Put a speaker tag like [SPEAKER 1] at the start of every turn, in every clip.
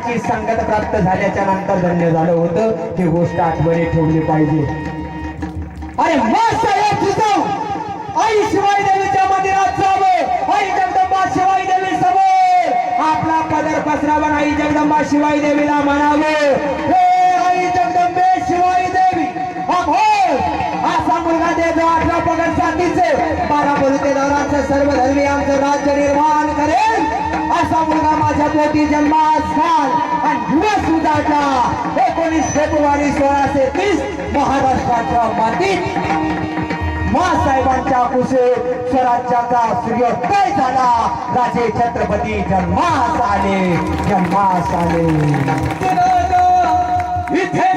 [SPEAKER 1] महाराजांची संगत प्राप्त झाल्याच्या नंतर धन्य झालं होतं ही गोष्ट आठवणी ठेवली पाहिजे। अरे मासाहेब जिजाऊ आई शिवाई देवीच्या मंदिरात जावं, आई जगदंबा शिवाई देवी समोर आपला पदर पसरावा, आई जगदंबा शिवाई देवीला म्हणावे, हे आई जगदंबे शिवाई देवी असा मुलगा दे जो 18 पगड साथीचे 12 बोलते दौरांचं सर्व धर्मी आमचं राज्य निर्माण करेल, असा मुलगा माझ्या पोटी जन्मास घाल आणि दिवस उजाडला 19 फेब्रुवारी 1630 महाराष्ट्राच्या मातीत मासाहेबांच्या कुशीत स्वराज्याचा सूर्योदय झाला, राजे छत्रपती जन्मास आले, जन्मास आले। इथे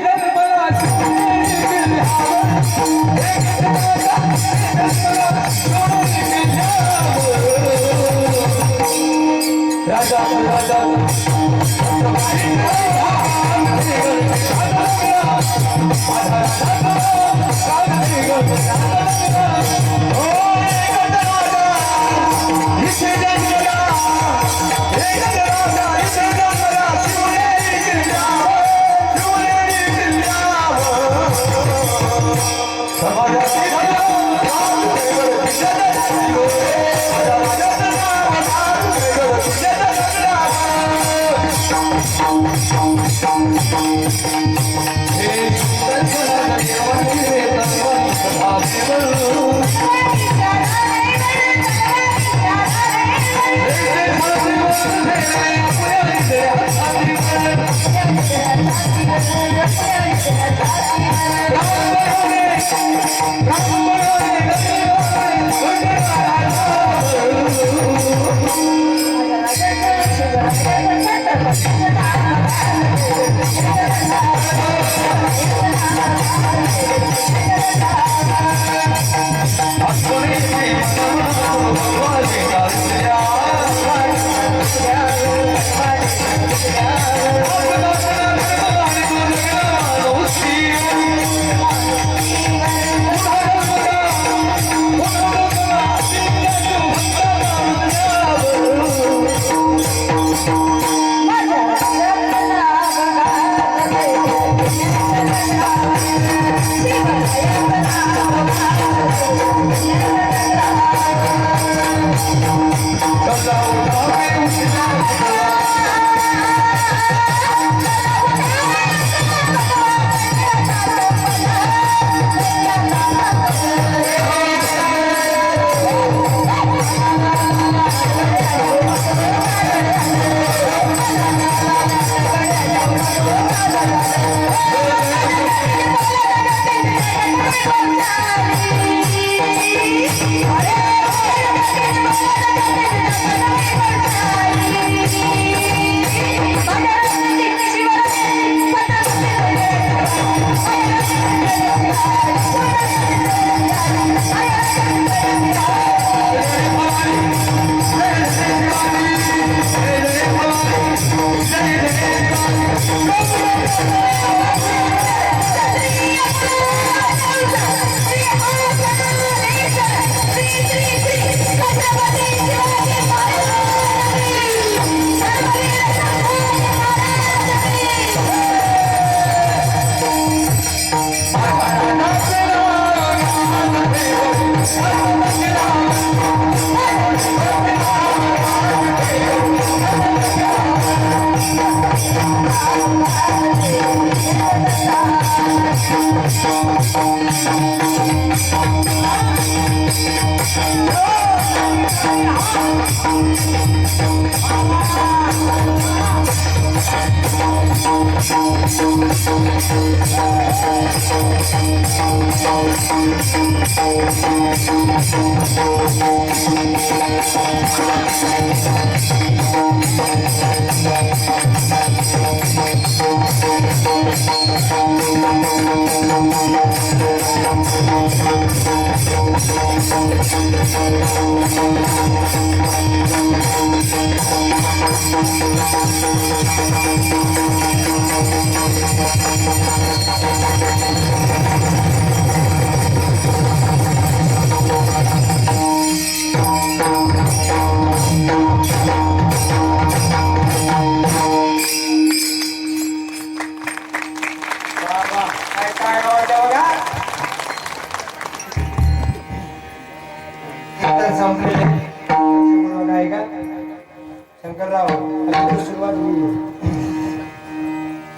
[SPEAKER 1] सुरुवात होईल.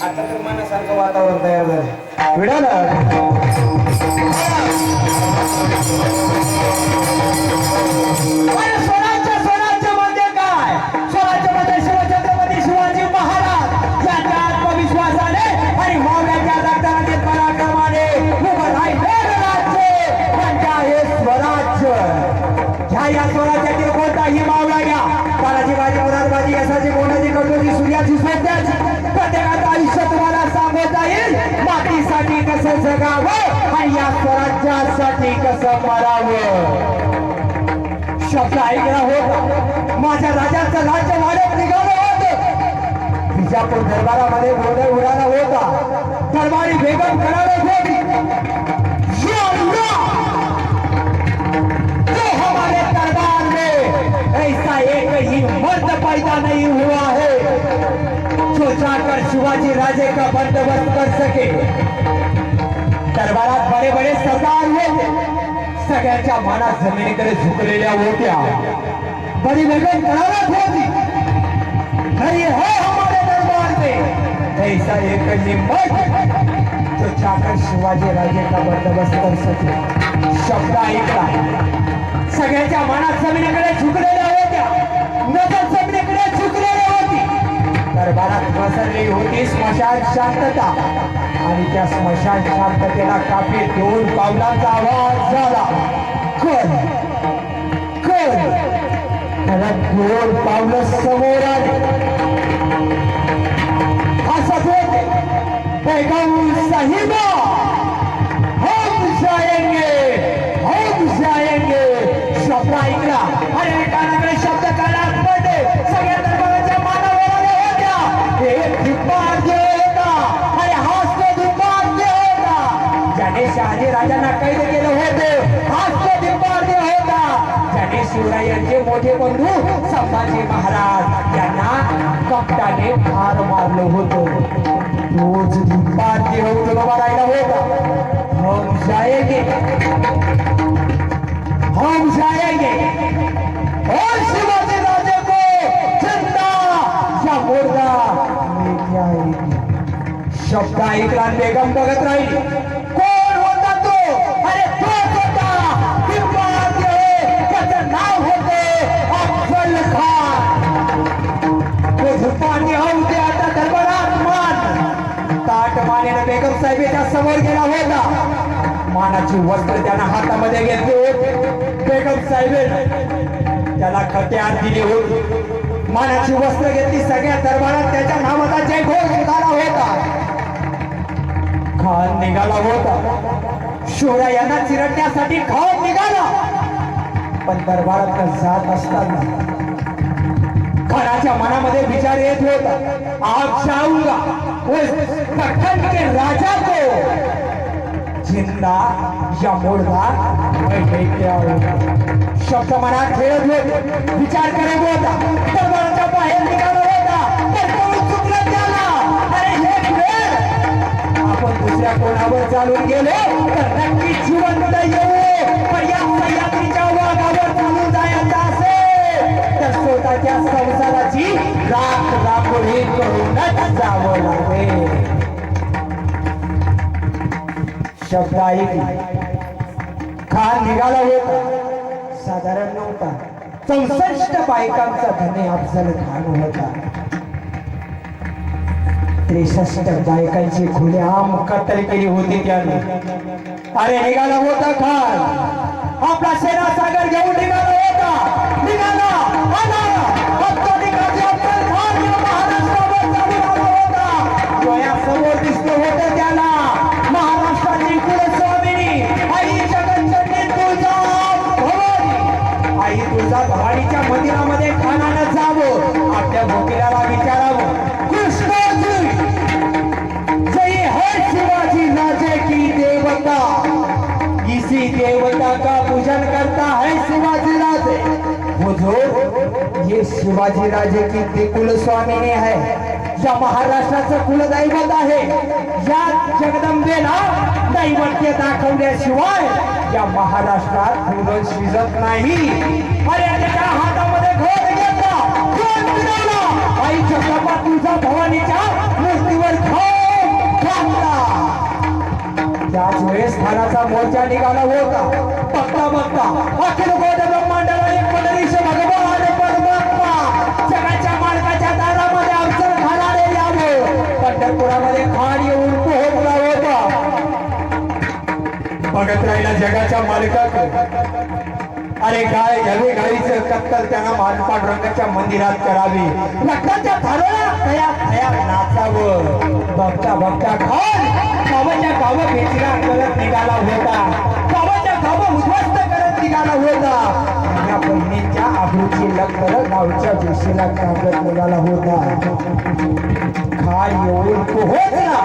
[SPEAKER 1] आता तर मनासारखं वातावरण तयार झालं. विडाला स्वराज्य म्हणजे काय? स्वराज्य म्हणजे शिवछत्रपती शिवाजी महाराज यांच्या आत्मविश्वासाने आणि मावळ्याच्या रक्ताने पराक्रमाने उभं राहिलेलं राज्य म्हणजे आहे स्वराज्य. या स्वराज्यातील कोणताही मावळा घ्या, ताराची बाजी, मुरादबाजी, यशाची, कोणाची, कटोची, सूर्याची, सोत्याची, प्रत्येकाचं आयुष्य तुम्हाला सांगत जाईल. मातीसाठी कसं जगावं आणि या स्वराज्यासाठी कसं मरावं. शब्द ऐकला होता, माझ्या राजाचं राज्य वाढत निघालं होतं. विजापूर दरबारामध्ये गोंधळ उडाला होता. दरबारी बेगम करायला होती. हमारे दरबार में ऐसा एक ही मर्द पैदा नहीं हुआ है जो जाकर शिवाजी राजे का बंदोबस्त कर सके. दरबारात बडे बडे सरदार होते, सगळ्यांच्या मनात जमिनीकडे झुकलेल्या होत्या. बड़ी बेगम करारत होती, नहीं है हमारे दरबार में ऐसा एक ही मर्द जो जाकर शिवाजी राजे का बंदोबस्त कर सके. शब्द ऐकला, सगळ्यांच्या मनात जमिनीकडे झुकलेल्या होत्या, नजर जमिनीकडे झुकलेली होती. दरबारात पसरली होती स्मशान शांतता आणि त्या स्मशान शांततेला काफी 2 पावलांचा आवाज झाला. कोण कोण त्याला 2 पावलं समोर आले. असं होते, बेगम साहिबा हम जाएंगे, हम जाएंगे. शब्द ऐकला आणि कानाकडे शब्द कानात पडले. सगळ्या दरबाराच्या मानावर होत्या. एक दुर्भाग्य होता आणि हाच तो दुर्भाग्य होता ज्याने शहाजी राजांना कैद केलं होतं. हाच तो दुर्भाग्य होता ज्याने शिवरायांचे मोठे बंधू संभाजी महाराज यांना कपटाने ठार मारलं होतं. तोच दुर्भाग्य होतं बाबा राहिला होता. हम जाएंगे, हम जाएंगे और शिवाजी राजे को जिंदा या मुर्दा लेके आएंगे. शब्द ऐकला, बेगम बघत राहिली. कोण होता तो? अरे तोच होता दुर्भाग्य, त्याचं नाव होते अफजल खान. तो दुर्भाग्य होते आता दरबारात मान ताट मानेने बेगम साहेबांच्या समोर गेला होता. मानाची वस्त्र त्यांना हातामध्ये घेतली होती. बेगम साहेब त्याला खट्यार दिली होती. मानाची वस्त्र घेतली. सगळ्या दरबारात त्याच्या नावाचा जयघोष निघाला होता. खान निघाला होता. शिवरायांना चिरडण्यासाठी खान निघाला. पण दरबारात जात असताना खानाच्या मनामध्ये विचार येत होता, आप जाऊंगा दख्खन के राजा को जिंदा या मुर्दा मैं लेके आऊंगा. शब्द मनात खेळत होते, विचार करत होता. दरबाराच्या बाहेर निघाला होता, तर कोण चुकलं त्याला. अरे एक वेळ आपण दुसऱ्या कोणावर चालून गेलो तर नक्की जिवंत येऊ. पण या सह्याद्रीच्या वाघावर चालून जायचं असेल तर स्वतःच्या संसाराची राख राखोळी करूनच जावं लागेल. शब्द ऐकला, खान निघाला होता. साधारण नव्हता, 64 बायकांचा धनी अफजल खान होता. 63 बायकांची खुलेआम कत्तल केली होती त्याने. अरे निघाला होता खान, आपला सेना सागर घेऊन निघाला होता. निघाला अफजल खान या महाराष्ट्रावर चालून आला होता. डोळ्यासमोर दिसलं होतं त्याला महाराष्ट्राची कुलस्वामिनी आई जगज्जननी तुळजाभवानी. आई तुळजाभवानीच्या मंदिरामध्ये खानानं जावं, आपल्या वकिलाला विचारावं, कृष्णाजी जय है शिवाजी राजे की देवता, इसी देवता का पूजन करता है शिवाजी राजे. हुजूर ये शिवाजी राजे की कुलस्वामिनी है, या महाराष्ट्राचं कुलदैवत आहे. या जगदंबेला दैवत्य दाखवल्याशिवाय या महाराष्ट्रात फुलं शिजत नाही. अरे त्याच्या हातामध्ये घोट घेतला. कोण फिरवला आईच्या कपात तुझा भवानीच्या मूर्तीवर घातला त्याच वेळेस खानाचा मोर्चा निघाला होता बघता बघता अखिल गोड ब्रह्मांडाला एक पंढरीश भगवान परमात्मा जगाच्या मालकाच्या दारामध्ये अवसर खानाने यावं पंढरपुरामध्ये खान येऊन पोहोचला होता बघत राहिला जगाच्या मालकाकडे अरे गाय घ्यावी गाईचं कत्तल त्यांना मालपाट रंगाच्या मंदिरात करावी लग्नाच्या धारोला खया खया नाचावं बघता बघता खान गावाच्या गावं भेटीला करत निघाला होता गावाच्या गावं उद्ध्वस्त करत निघाला होता या बहिणीच्या आबरूची लग्न गावच्या दिशेला कागद निघाला होता खान येऊन पोहोचला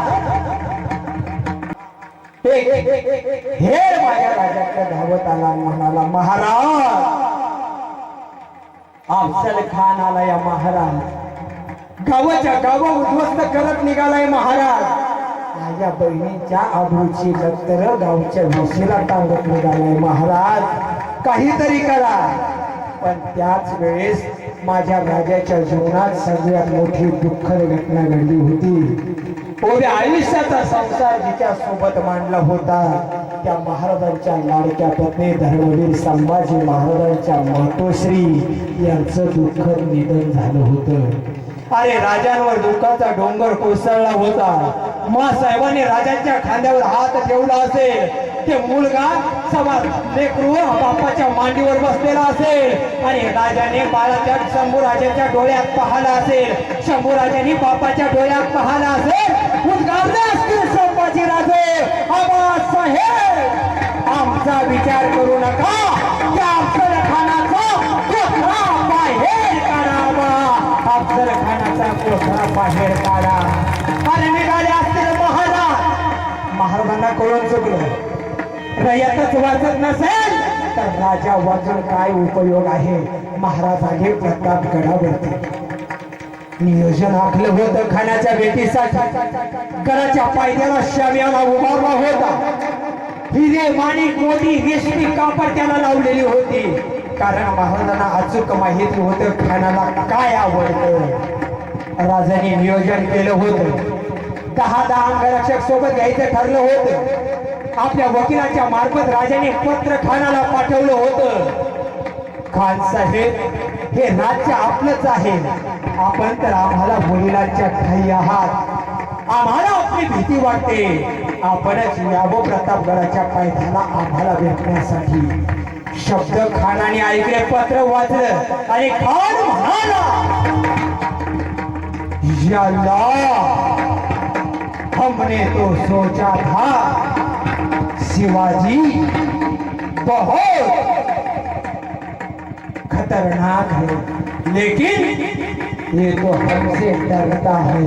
[SPEAKER 1] हे माझ्या राजाकडे धावत आला म्हणाला महाराज अफजल खान आला या महाराज गावाच्या गावा उद्ध्वस्त करत निघालाय महाराज माझ्या बहिणीच्या आबरूची लक्तर गावच्या विशीला टांगत निघालाय महाराज काहीतरी करा पण त्याच वेळेस माझ्या राजाच्या जीवनात सगळ्यात मोठी दुःखद घटना घडली होती उभ्या आयुष्याचा संसार जिच्या सोबत मांडला होता त्या महाराजांच्या लाडक्या पत्नी धर्मवीर संभाजी महाराजांच्या मातोश्री यांचं दुःखद निधन झालं होतं अरे राजांवर दुःखाचा डोंगर कोसळला होता मा साहेबांनी राजांच्या खांद्यावर हात ठेवला असेल ते मुलगा समाज लेकरू बापाच्या मांडीवर बसलेला असेल आणि राजाने बाळाच्या शंभूराजाच्या डोळ्यात पाहिला असेल शंभूराजांनी बापाच्या डोळ्यात पाहिला असेल उद्गारले असतील संभाजी राजे आबासाहेब आमचा विचार करू नका त्या अफजल खानाचा कोठरा बाहेर काढावा अफजल खानाचा कोठरा बाहेर काढा आणि निघाले असतील महाराजांना कळून चुकलं रयतच वाचत नसेल तर राजा वाचून काय उपयोग आहे महाराजांनी प्रतापगडावरती नियोजन आखलं होतं खाण्याच्या भेटीसाठी गडाच्या पायथ्याला शामियाना उभारला होता हिरे माणिक मोती रेशमी कापड त्याला लावलेली होती कारण महाराजांना अचूक माहिती होतं खानाला काय आवडतं राजाने नियोजन केलं होतं 10 अंगरक्षक सोबत घ्यायचं ठरलं होतं आपल्या वकिलाच्या मार्फत राजाने पत्र खानाला पाठवलं होतं खान साहेब हे राज्य आपलंच आहे आपण तर आम्हाला वडिलांच्या ठाई आहात आम्हाला आपली भीती वाटते आपणच यावं प्रतापगडाच्या पायथ्याला आम्हाला भेटण्यासाठी शब्द खानाने ऐकले पत्र वाचलं आणि खान म्हणाला याला हमने तो सोचा था शिवाजी बहुत खतरनाक है लेकिन ये तो हमसे डरता है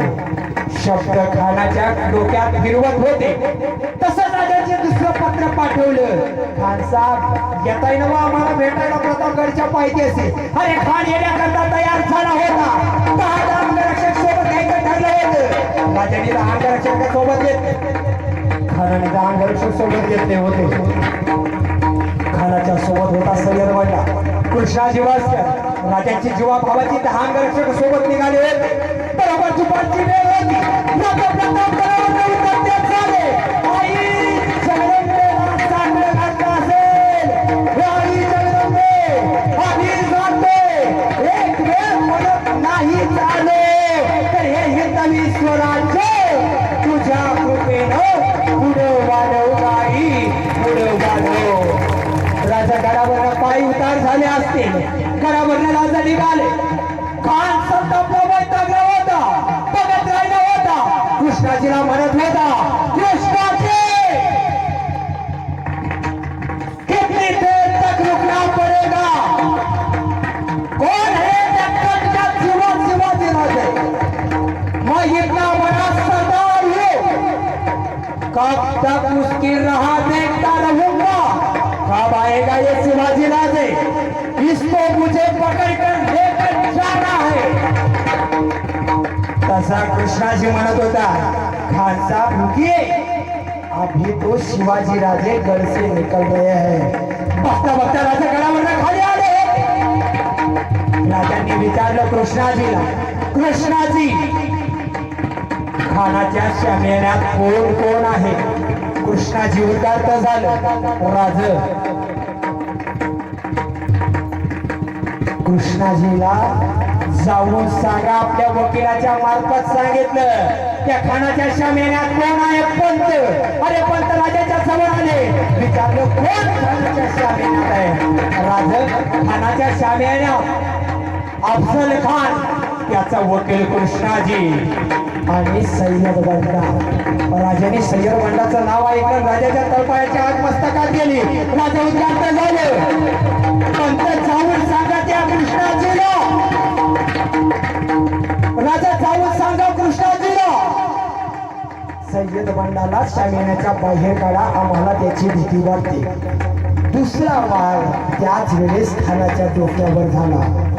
[SPEAKER 1] शब्द खानाच्या डोक्यात फिरवत होते तसंच राजाचे दुसरं पत्र पाठवलं खान साहेब येताय ना आम्हाला भेटायला प्रतापगडच्या पायथ्याशी अरे खान येण्याकरता तयार झाला होता 10 अंगरक्षक सोबत घ्यायचं ठरलं होतं राजाने 10 अंगरक्षक सोबत घेतले खानाने 10 अंगरक्षक सोबत घेतले होते खानाच्या सोबत होता सय्यद वडला कृष्णाजी वास्कर राजाची जीवा भावाची 10 अंगरक्षक सोबत निघाले बरोबर दुपारची वेळ होती प्रतापगडावर उपस्थित झाले आई जगदंबेला चांगलं घातलं असेल आई जगदंबे आधी जाते एक वेळ म्हणत नाही चाले तर हे हिंदवी स्वराज्य तुझ्या कृपेनं पुढं वाढव गाई पुढं वाढव राजा गडावर पायी उतार झाले असतील गडावर राजा निघाले खान संतापला वैतागला होता बघत राहिला होता कृष्णाजीला म्हणत होता कृष्णाजी कितनी देर तक रुकना पड़ेगा कौन है का शिवाजी राजे मैं इतना बड़ा सरदार हूँ कब तक उसकी राह देखता रहूंगा कब आएगा ये शिवाजी राजे इसको मुझे पकड़कर लेकर जाना है तसा कृष्णाजी म्हणत होता खान साहब रुकिए अभी तो शिवाजी राजे गढ़ से निकल गए हैं बघता बघता राजा गडावर खाली आले राजांनी विचारलं कृष्णाजीला, कृष्णाजी खानाच्या शामेण्यात कोण कोण आहे? कृष्णाजी उदारत झालं, राज कृष्णाजीला जाऊन सांगा. आपल्या वकिलाच्या मार्फत सांगितलं त्या खानाच्या शामेण्यात कोण आहे? पंत. अरे पंत राजाच्या समोर आले, विचारलं कोण खानाच्या शामेण्यात आहे? राज खानाच्या शामेण्यात अफजल खान, त्याचा वकील कृष्णाजी आणि सय्यद बंडा. राजाने सय्यद बंडाचं नाव ऐकलं, राजाच्या तळपायाच्या आत मस्तकात गेली. राजा उद्गार झालं, पंत जाऊन सांगा त्या कृष्णाजीला, राजा जाऊन सांगा कृष्णाजीला. सय्यद बंडाला शामियानाच्या बाहेर काढा, आम्हाला त्याची भीती वाटते. दुसरा वार त्याच वेळेस खानाच्या डोक्यावर झाला.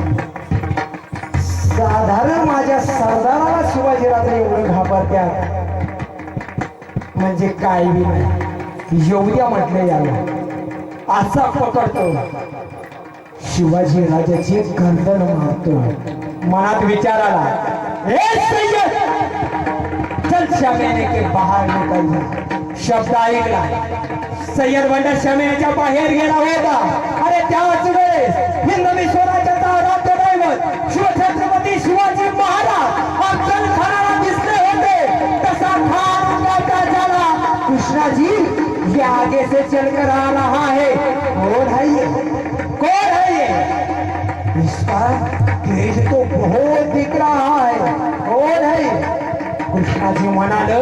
[SPEAKER 1] साधारण माझ्या सरदाराला शिवाजीराजे एवढं घाबरत्यात म्हणजे काय बी नाही. एवढ्या म्हटलं याला असा पकडतो, शिवाजी राजाची गर्दन मारतो. मनात विचार आला, चल शामेने के बाहेर निकल. शब्द ऐकला, सय्यद बंडा शामेच्या बाहेर गेला होता. अरे त्याच वेळेस हिंदवी स्वराज्याचा राज्य दैवत शिवछत्रपती शिवाजी महाराज अफजल खानाला दिसले होते. तसा खान गाता झाला, कृष्णाजी ये आगे से चलकर आ रहा है. कौन है ये? कौन है ये? इसका तेज तो बहुत दिख रहा है. कौन है? कृष्णाजी म्हणाले,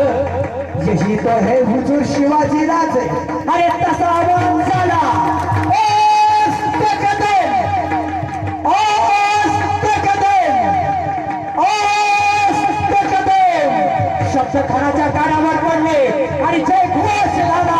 [SPEAKER 1] यही तो है हुजूर शिवाजी राजे. अरे तसा आवाज झाला, शब्द खानाच्या कानावर पडले आणि जय घोष झाला.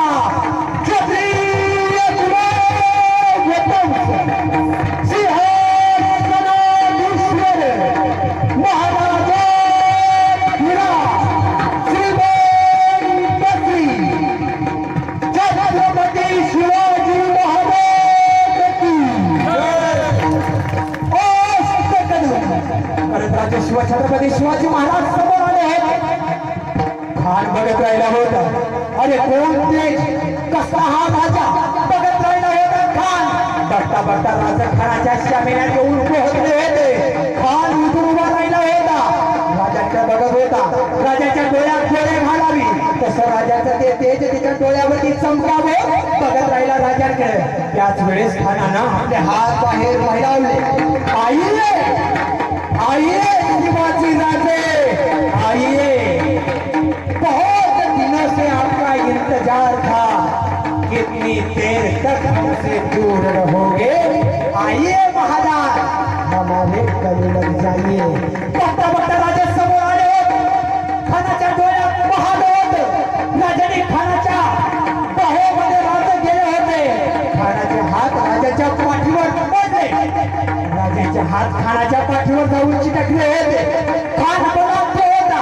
[SPEAKER 1] छत्रपती शिवाजी महाराज समोर आले आहेत. खान बघत राहिला होता. अरे कोण ते, कसला हा राजा बघत राहिला होता. खान बघता बघता राजा खानाच्या शामेण्यात येऊन पोहोचले होते. खान उठून उभा राहिला होता, राजाच्या बघत होता. राजाच्या डोळ्यात डोळे घालावी तसं राजाचं ते तेज त्याच्या डोळ्यावरती चमकावं बघत राहिला राजाकडे. त्याच वेळेस खानानं आपले हात बाहेर वळवले. आईये आइए शिवाजी राजे आइए, बहुत दिनों से आपका इंतजार था, कितनी देर तक हमसे दूर रहोगे? आइए महाराज, हमारे गले लग जाइए. बघता बघता राजा समोर आले होते. खानाच्या डोळ्यात पाहत होते. राजाने खानाच्या बाहेमध्ये राजा गेले होते. खानाचे हात राजाच्या पाठीवर पडले. राजाचे हात खानाच्या पाठीवर जाऊन चिटकले होते. खान बोलत होता.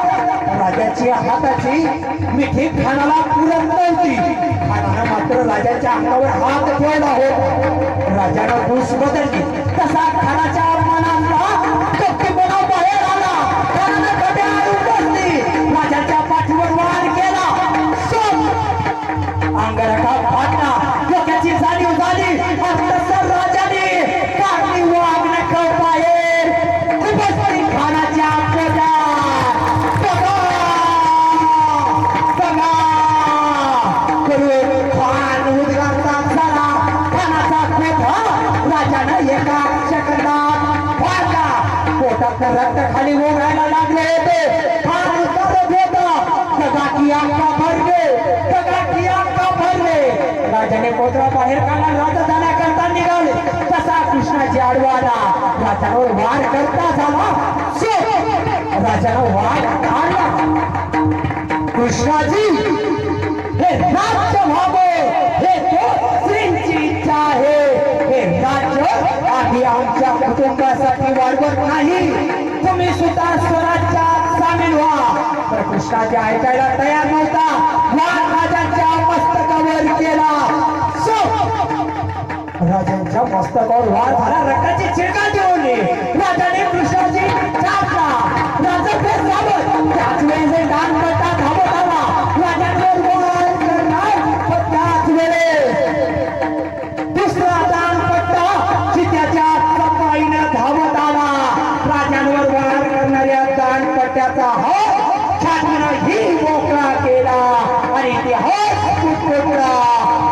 [SPEAKER 1] राजाची हाताची मिठी खानाला पुरत नव्हती. खानानं मात्र राजाच्या अंगावर हात ठेवला होता. राजानं घुस बदलली तसा खानाच्या मनातला कप्पीपणा बाहेर आला. खानानं कट्यावर बसली, राजाच्या पाठीवर वार केला. अंगारखा फाटला, डोक्याची जाणीव झाली. तसं राजाने काढली वाघ बाहेर उपस्थित खानाच्या पोटात. खान उद्गारतात झाला. खानाचा कोठा राजानं एका सेकंदात फाडला. पोटात रक्त खाली ओघायला लागले होते. खान उतरत होता. जगाची आंका भरले, जगाची आंका भरले. राजाने पोटरा बाहेर काढला. राजा जाण्याकरता निघाले तसा कृष्णाची आडवाला राजावर वार करता झाला. राजानं वार काढला. कृष्णाजी हे राज्य व्हावे, हे श्रींची इच्छा आहे. हे राज्य आधी आमच्या कुटुंबासाठी वाढवत नाही. तुम्ही सुद्धा स्वराज्यात सामील व्हा. तर कृष्णाजी ऐकायला तयार नव्हता. वार राजाच्या मस्तकावर केला. राजांच्या मस्तकावर वार झाला, रक्ताची चिरकांडी ओढली. राजाने कृष्णाची चापला. राजा फेस धावत, त्याच वेळेस दानपट्टा धावत आला. राजांवर वार करणार, पण त्याच वेळेस दुसरा दानपट्टा चित्याच्या सफाईनं धावत आला. राजांवर वार करणाऱ्या दानपट्ट्याचा हात छातीनं ही मोकळा केला आणि ते हात तुटला.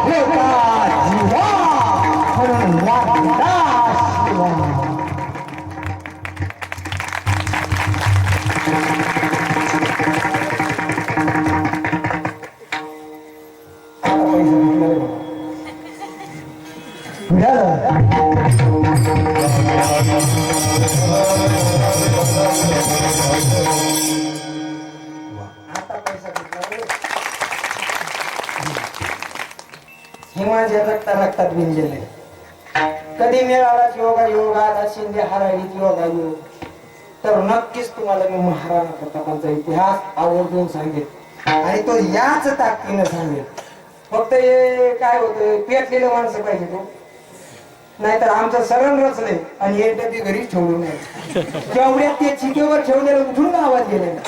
[SPEAKER 1] जीवा म्हणून वागला शिवा.
[SPEAKER 2] हे माझ्या रक्तात भिनलेले. कधी मिळाला योग आला शिंदे हराळीत योगा योग, तर नक्कीच तुम्हाला मी महाराणा प्रतापांचा इतिहास आवर्जून सांगेल आणि तो याच ताकदीनं सांगेल. फक्त हे काय होतं, पेटलेलं माणसं पाहिजे तो, नाहीतर आमचं सरण रचले आणि हे डबी घरी ठेवून नाही. जेवढ्यात ते चिकेवर ठेवलेलं उठून गावात गेले.